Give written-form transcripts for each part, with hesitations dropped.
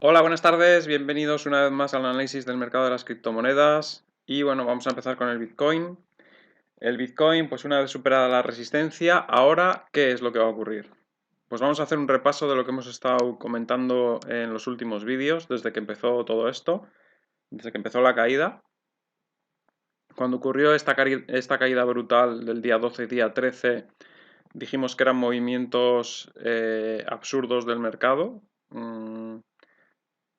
Hola, buenas tardes, bienvenidos una vez más al análisis del mercado de las criptomonedas. Y bueno, vamos a empezar con el Bitcoin. El Bitcoin, pues una vez superada la resistencia, ahora, ¿qué es lo que va a ocurrir? Pues vamos a hacer un repaso de lo que hemos estado comentando en los últimos vídeos, desde que empezó todo esto, desde que empezó la caída. Cuando ocurrió esta caída brutal del día 12 y día 13, dijimos que eran movimientos absurdos del mercado.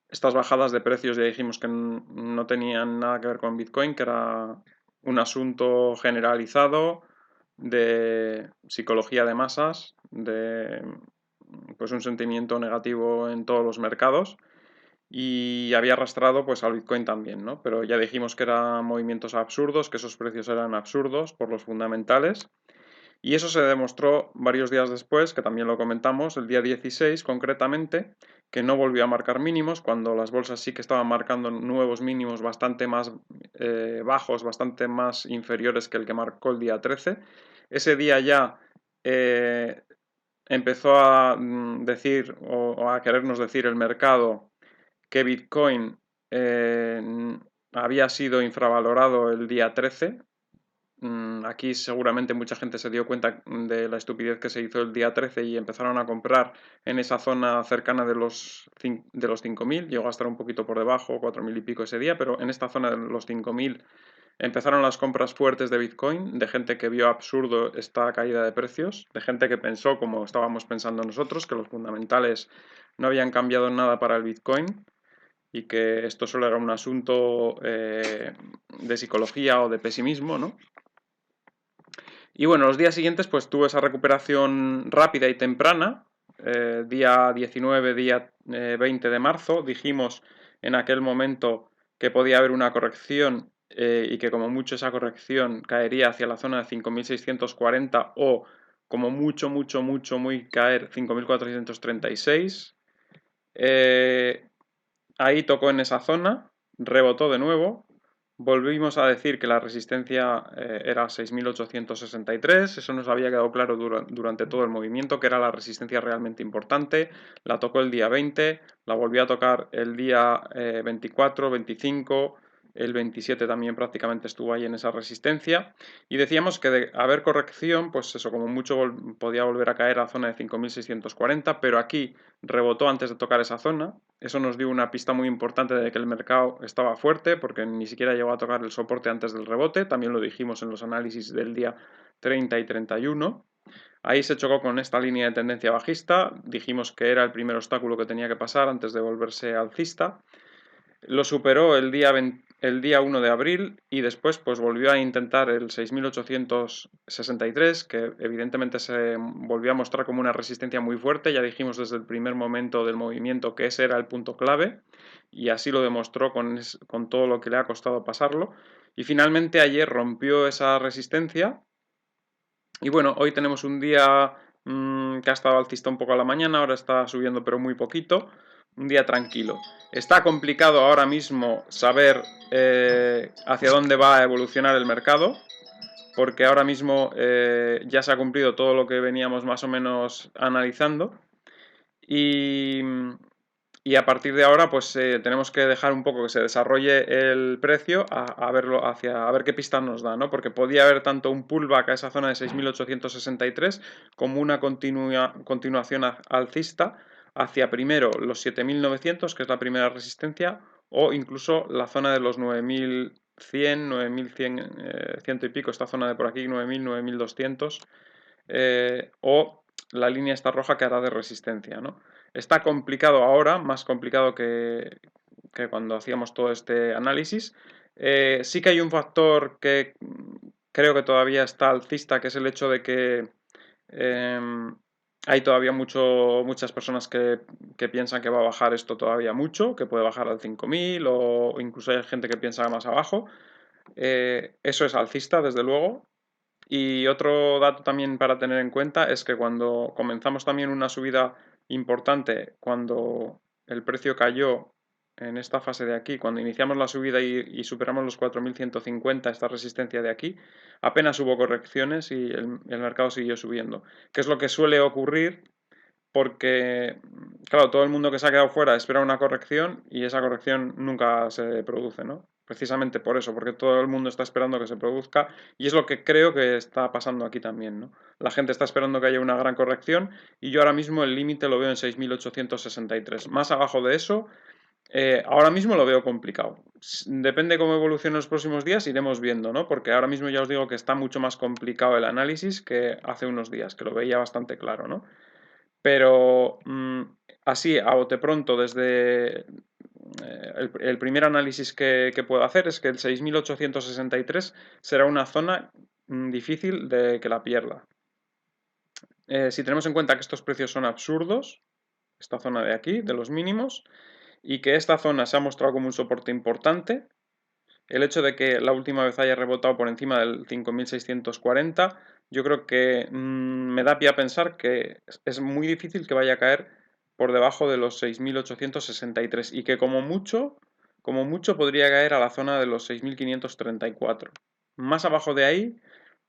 Estas bajadas de precios ya dijimos que no tenían nada que ver con Bitcoin, que era un asunto generalizado de psicología de masas, de pues un sentimiento negativo en todos los mercados y había arrastrado pues al Bitcoin también, ¿no? Pero ya dijimos que eran movimientos absurdos, que esos precios eran absurdos por los fundamentales. Y eso se demostró varios días después, que también lo comentamos, el día 16 concretamente, que no volvió a marcar mínimos, cuando las bolsas sí que estaban marcando nuevos mínimos bastante más bajos, bastante más inferiores que el que marcó el día 13. Ese día ya eh, empezó a decir o a querernos decir el mercado que Bitcoin había sido infravalorado el día 13. Aquí seguramente mucha gente se dio cuenta de la estupidez que se hizo el día 13 y empezaron a comprar en esa zona cercana de los 5.000. Llegó a estar un poquito por debajo, 4.000 y pico ese día, pero en esta zona de los 5.000 empezaron las compras fuertes de Bitcoin, de gente que vio absurdo esta caída de precios, de gente que pensó, como estábamos pensando nosotros, que los fundamentales no habían cambiado nada para el Bitcoin y que esto solo era un asunto de psicología o de pesimismo, ¿no? Y bueno, los días siguientes pues tuvo esa recuperación rápida y temprana. Día 19, día 20 de marzo, dijimos en aquel momento que podía haber una corrección y que como mucho esa corrección caería hacia la zona de 5.640 o como mucho, muy caer 5.436. Ahí tocó en esa zona, rebotó de nuevo, volvimos a decir que la resistencia era 6.863, eso nos había quedado claro durante todo el movimiento, que era la resistencia realmente importante, la tocó el día 20, la volvió a tocar el día 24, 25, el 27 también prácticamente estuvo ahí en esa resistencia y decíamos que de haber corrección, pues eso como mucho podía volver a caer a la zona de 5.640, pero aquí rebotó antes de tocar esa zona. Eso nos dio una pista muy importante de que el mercado estaba fuerte porque ni siquiera llegó a tocar el soporte antes del rebote. También lo dijimos en los análisis del día 30 y 31. Ahí se chocó con esta línea de tendencia bajista. Dijimos que era el primer obstáculo que tenía que pasar antes de volverse alcista. Lo superó el día 1 de abril y después pues volvió a intentar el 6.863, que evidentemente se volvió a mostrar como una resistencia muy fuerte. Ya dijimos desde el primer momento del movimiento que ese era el punto clave y así lo demostró con todo lo que le ha costado pasarlo. Y finalmente ayer rompió esa resistencia y bueno, hoy tenemos un día que ha estado alcista un poco a la mañana, ahora está subiendo pero muy poquito, un día tranquilo. Está complicado ahora mismo saber hacia dónde va a evolucionar el mercado, porque ahora mismo ya se ha cumplido todo lo que veníamos más o menos analizando y, y a partir de ahora, pues tenemos que dejar un poco que se desarrolle el precio a verlo a ver qué pistas nos da, ¿no? Porque podía haber tanto un pullback a esa zona de 6.863 como una continuación alcista hacia primero los 7.900, que es la primera resistencia, o incluso la zona de los 9.100, 9.100, ciento y pico, esta zona de por aquí, 9.000, 9.200, o la línea esta roja que hará de resistencia, ¿no? Está complicado ahora, más complicado que cuando hacíamos todo este análisis. Sí que hay un factor que creo que todavía está alcista, que es el hecho de que hay todavía muchas personas que piensan que va a bajar esto todavía mucho, que puede bajar al 5.000 o incluso hay gente que piensa más abajo. Eso es alcista, desde luego. Y otro dato también para tener en cuenta es que cuando comenzamos también una subida importante, cuando el precio cayó en esta fase de aquí, cuando iniciamos la subida y superamos los 4.150, esta resistencia de aquí, apenas hubo correcciones y el mercado siguió subiendo. ¿Qué es lo que suele ocurrir? porque, claro, todo el mundo que se ha quedado fuera espera una corrección y esa corrección nunca se produce, ¿no? Precisamente por eso, porque todo el mundo está esperando que se produzca y es lo que creo que está pasando aquí también, ¿no? La gente está esperando que haya una gran corrección y yo ahora mismo el límite lo veo en 6.863. Más abajo de eso, ahora mismo lo veo complicado. Depende cómo evolucione los próximos días, iremos viendo, ¿no? Porque ahora mismo ya os digo que está mucho más complicado el análisis que hace unos días, que lo veía bastante claro, ¿no? Pero así, a bote pronto, desde el primer análisis que puedo hacer es que el 6.863 será una zona difícil de que la pierda. Si tenemos en cuenta que estos precios son absurdos, esta zona de aquí, de los mínimos, y que esta zona se ha mostrado como un soporte importante, el hecho de que la última vez haya rebotado por encima del 5.640, yo creo que me da pie a pensar que es muy difícil que vaya a caer por debajo de los 6.863 y que como mucho podría caer a la zona de los 6.534. Más abajo de ahí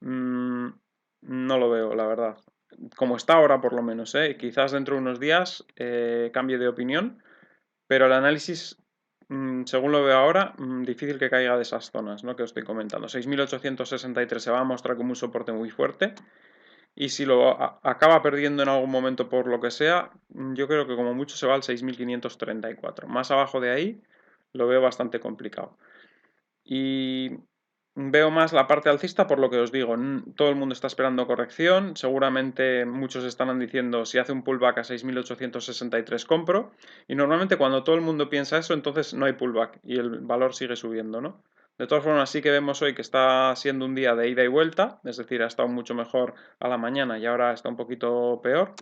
no lo veo, la verdad. Como está ahora por lo menos, ¿eh? Quizás dentro de unos días cambie de opinión, pero el análisis, según lo veo ahora, difícil que caiga de esas zonas, ¿no? Que os estoy comentando. 6.863 se va a mostrar como un soporte muy fuerte. Y si lo acaba perdiendo en algún momento por lo que sea, yo creo que como mucho se va al 6.534. Más abajo de ahí lo veo bastante complicado. Y veo más la parte alcista por lo que os digo. Todo el mundo está esperando corrección. Seguramente muchos estarán diciendo si hace un pullback a 6.863 compro. Y normalmente cuando todo el mundo piensa eso, entonces no hay pullback y el valor sigue subiendo, ¿no? De todas formas, sí que vemos hoy que está siendo un día de ida y vuelta, es decir, ha estado mucho mejor a la mañana y ahora está un poquito peor.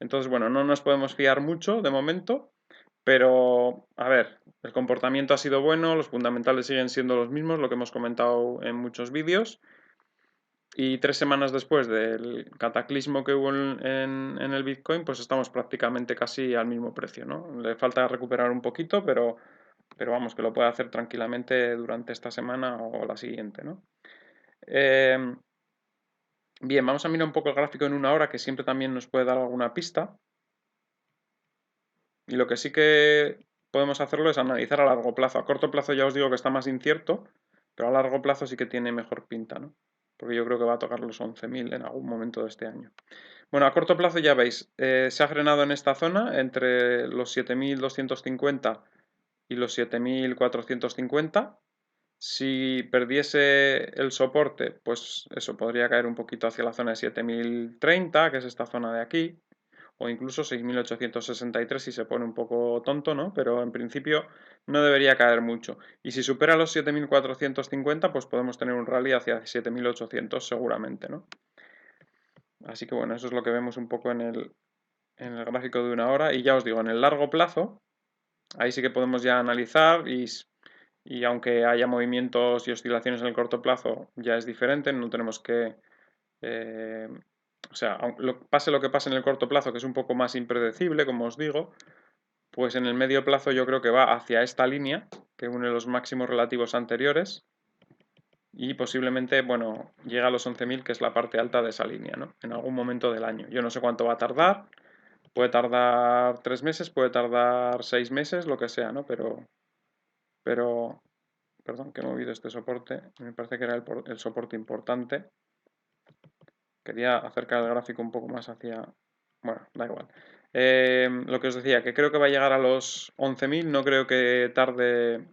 Entonces, bueno, no nos podemos fiar mucho de momento, pero, a ver, el comportamiento ha sido bueno, los fundamentales siguen siendo los mismos, lo que hemos comentado en muchos vídeos. Y 3 semanas después del cataclismo que hubo en el Bitcoin, pues estamos prácticamente casi al mismo precio, ¿no? Le falta recuperar un poquito, pero vamos, que lo puede hacer tranquilamente durante esta semana o la siguiente, ¿no? Bien, vamos a mirar un poco el gráfico en una hora, que siempre también nos puede dar alguna pista. Y lo que sí que podemos hacerlo es analizar a largo plazo. A corto plazo ya os digo que está más incierto, pero a largo plazo sí que tiene mejor pinta, ¿no? Porque yo creo que va a tocar los 11.000 en algún momento de este año. Bueno, a corto plazo ya veis, se ha frenado en esta zona entre los 7.250 y los 7.450. Si perdiese el soporte, pues eso podría caer un poquito hacia la zona de 7.030, que es esta zona de aquí, o incluso 6.863 si se pone un poco tonto, ¿no? Pero en principio no debería caer mucho. Y si supera los 7.450, pues podemos tener un rally hacia 7.800 seguramente, ¿no? Así que bueno, eso es lo que vemos un poco en el gráfico de una hora. Y ya os digo, en el largo plazo, ahí sí que podemos ya analizar y aunque haya movimientos y oscilaciones en el corto plazo, ya es diferente, no tenemos que... o sea, pase lo que pase en el corto plazo, que es un poco más impredecible, como os digo, pues en el medio plazo yo creo que va hacia esta línea, que une los máximos relativos anteriores, y posiblemente, bueno, llega a los 11.000, que es la parte alta de esa línea, ¿no? En algún momento del año. Yo no sé cuánto va a tardar, puede tardar 3 meses, puede tardar 6 meses, lo que sea, ¿no? Pero perdón, que he movido este soporte, me parece que era el soporte importante. Quería acercar el gráfico un poco más hacia... Bueno, da igual. Lo que os decía, que creo que va a llegar a los 11.000, no creo que tarde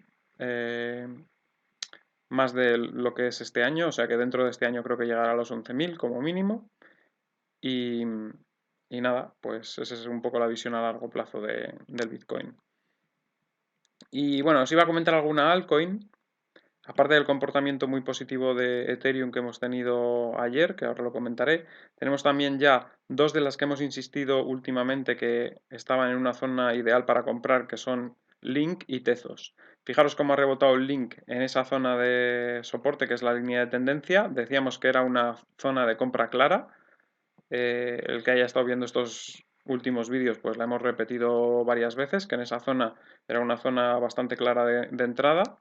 más de lo que es este año, o sea que dentro de este año creo que llegará a los 11.000 como mínimo. Y, y nada, pues esa es un poco la visión a largo plazo del Bitcoin. Y bueno, os iba a comentar alguna altcoin. Aparte del comportamiento muy positivo de Ethereum que hemos tenido ayer, que ahora lo comentaré, tenemos también ya dos de las que hemos insistido últimamente que estaban en una zona ideal para comprar, que son Link y Tezos. Fijaros cómo ha rebotado el Link en esa zona de soporte, que es la línea de tendencia. Decíamos que era una zona de compra clara. El que haya estado viendo estos últimos vídeos, pues la hemos repetido varias veces, que en esa zona era una zona bastante clara de entrada.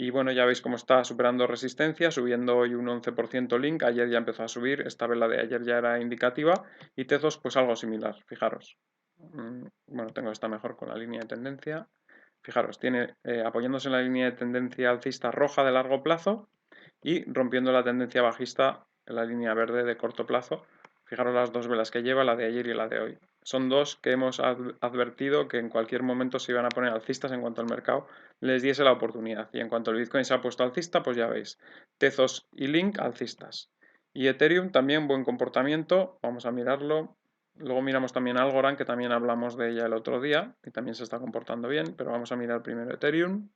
Y bueno, ya veis cómo está superando resistencia, subiendo hoy un 11% Link, ayer ya empezó a subir, esta vela de ayer ya era indicativa, y Tezos pues algo similar, fijaros. Bueno, tengo esta mejor con la línea de tendencia. Fijaros, tiene apoyándose en la línea de tendencia alcista roja de largo plazo y rompiendo la tendencia bajista en la línea verde de corto plazo. Fijaros las dos velas que lleva, la de ayer y la de hoy. Son dos que hemos advertido que en cualquier momento se iban a poner alcistas en cuanto el mercado les diese la oportunidad. Y en cuanto el Bitcoin se ha puesto alcista, pues ya veis, Tezos y Link alcistas. Y Ethereum también buen comportamiento, vamos a mirarlo. Luego miramos también Algorand, que también hablamos de ella el otro día, y también se está comportando bien, pero vamos a mirar primero Ethereum.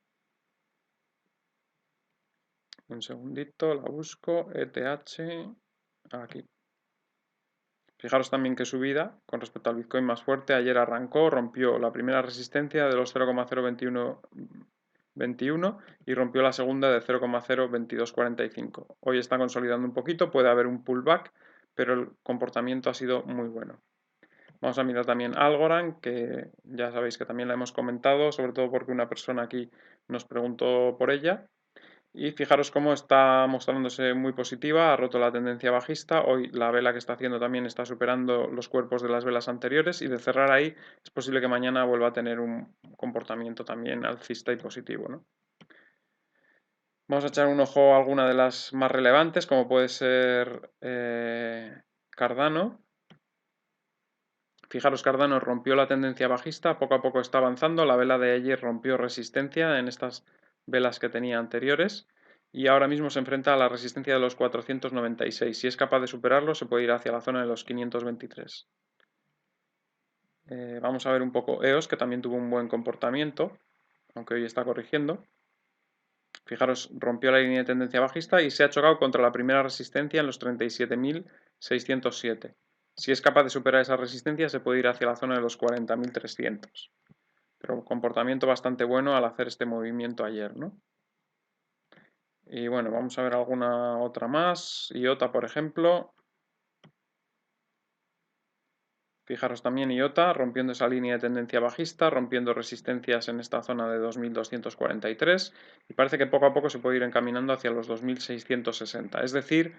Un segundito, la busco, ETH, aquí. Fijaros también que subida con respecto al Bitcoin más fuerte. Ayer arrancó, rompió la primera resistencia de los 0,02121 y rompió la segunda de 0,02245. Hoy está consolidando un poquito, puede haber un pullback, pero el comportamiento ha sido muy bueno. Vamos a mirar también Algorand, que ya sabéis que también la hemos comentado, sobre todo porque una persona aquí nos preguntó por ella. Y fijaros cómo está mostrándose muy positiva, ha roto la tendencia bajista. Hoy la vela que está haciendo también está superando los cuerpos de las velas anteriores y de cerrar ahí es posible que mañana vuelva a tener un comportamiento también alcista y positivo, ¿no? Vamos a echar un ojo a alguna de las más relevantes, como puede ser Cardano. Fijaros, Cardano rompió la tendencia bajista, poco a poco está avanzando. La vela de ayer rompió resistencia en estas velas que tenía anteriores y ahora mismo se enfrenta a la resistencia de los 496. Si es capaz de superarlo, se puede ir hacia la zona de los 523. Vamos a ver un poco EOS, que también tuvo un buen comportamiento, aunque hoy está corrigiendo. Fijaros, rompió la línea de tendencia bajista y se ha chocado contra la primera resistencia en los 37.607. Si es capaz de superar esa resistencia, se puede ir hacia la zona de los 40.300. Pero comportamiento bastante bueno al hacer este movimiento ayer, ¿no? Y bueno, vamos a ver alguna otra más. IOTA, por ejemplo. Fijaros también IOTA rompiendo esa línea de tendencia bajista, rompiendo resistencias en esta zona de 2243 y parece que poco a poco se puede ir encaminando hacia los 2660. Es decir,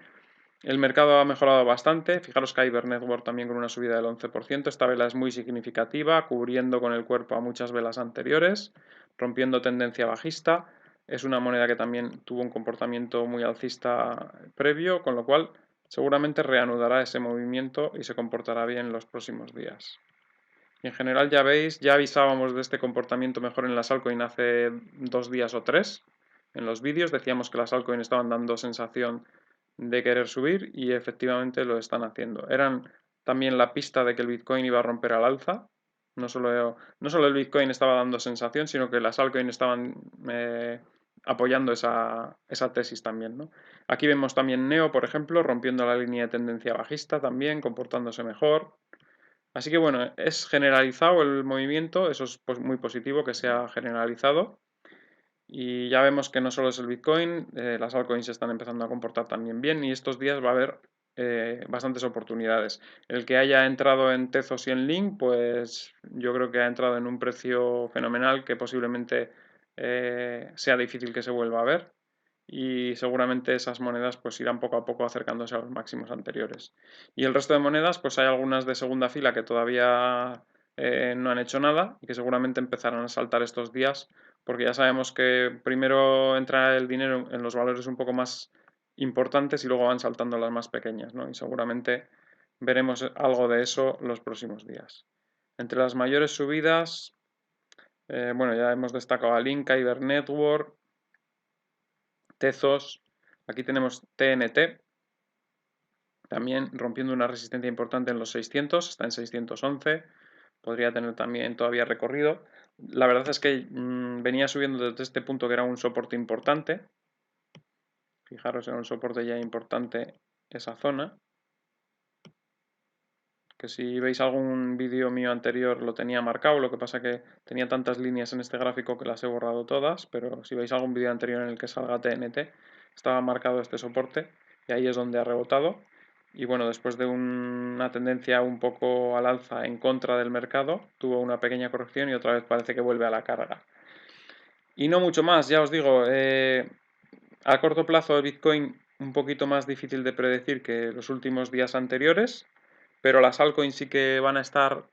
el mercado ha mejorado bastante. Fijaros que Kyber Network también con una subida del 11%. Esta vela es muy significativa, cubriendo con el cuerpo a muchas velas anteriores, rompiendo tendencia bajista. Es una moneda que también tuvo un comportamiento muy alcista previo, con lo cual seguramente reanudará ese movimiento y se comportará bien en los próximos días. Y en general ya veis, ya avisábamos de este comportamiento mejor en las altcoins hace 2 días o 3. En los vídeos decíamos que las altcoins estaban dando sensación de querer subir y efectivamente lo están haciendo. Eran también la pista de que el Bitcoin iba a romper al alza. No solo el Bitcoin estaba dando sensación, sino que las altcoins estaban apoyando esa tesis también, ¿no? Aquí vemos también Neo, por ejemplo, rompiendo la línea de tendencia bajista también, comportándose mejor. Así que bueno, es generalizado el movimiento, eso es muy positivo que sea generalizado. Y ya vemos que no solo es el Bitcoin, las altcoins se están empezando a comportar también bien y estos días va a haber bastantes oportunidades. El que haya entrado en Tezos y en Link, pues yo creo que ha entrado en un precio fenomenal que posiblemente sea difícil que se vuelva a ver y seguramente esas monedas pues irán poco a poco acercándose a los máximos anteriores. Y el resto de monedas, pues hay algunas de segunda fila que todavía no han hecho nada y que seguramente empezarán a saltar estos días porque ya sabemos que primero entra el dinero en los valores un poco más importantes y luego van saltando las más pequeñas, ¿no? Y seguramente veremos algo de eso los próximos días. Entre las mayores subidas, bueno, ya hemos destacado a Link, Kyber Network, Tezos, aquí tenemos TNT, también rompiendo una resistencia importante en los 600, está en 611, podría tener también todavía recorrido. La verdad es que venía subiendo desde este punto que era un soporte importante. Fijaros, era un soporte ya importante esa zona. Que si veis algún vídeo mío anterior lo tenía marcado, lo que pasa que tenía tantas líneas en este gráfico que las he borrado todas, pero si veis algún vídeo anterior en el que salga TNT, estaba marcado este soporte y ahí es donde ha rebotado. Y bueno, después de una tendencia un poco al alza en contra del mercado, tuvo una pequeña corrección y otra vez parece que vuelve a la carga. Y no mucho más, ya os digo, a corto plazo el Bitcoin un poquito más difícil de predecir que los últimos días anteriores, pero las altcoins sí que van a estar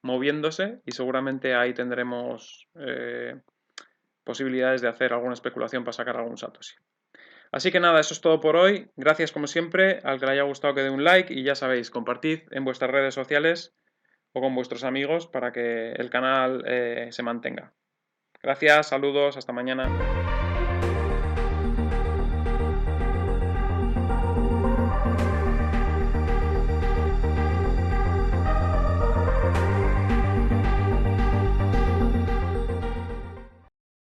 moviéndose y seguramente ahí tendremos posibilidades de hacer alguna especulación para sacar algún Satoshi. Así que nada, eso es todo por hoy. Gracias como siempre. Al que le haya gustado que dé un like y ya sabéis, compartid en vuestras redes sociales o con vuestros amigos para que el canal se mantenga. Gracias, saludos, hasta mañana.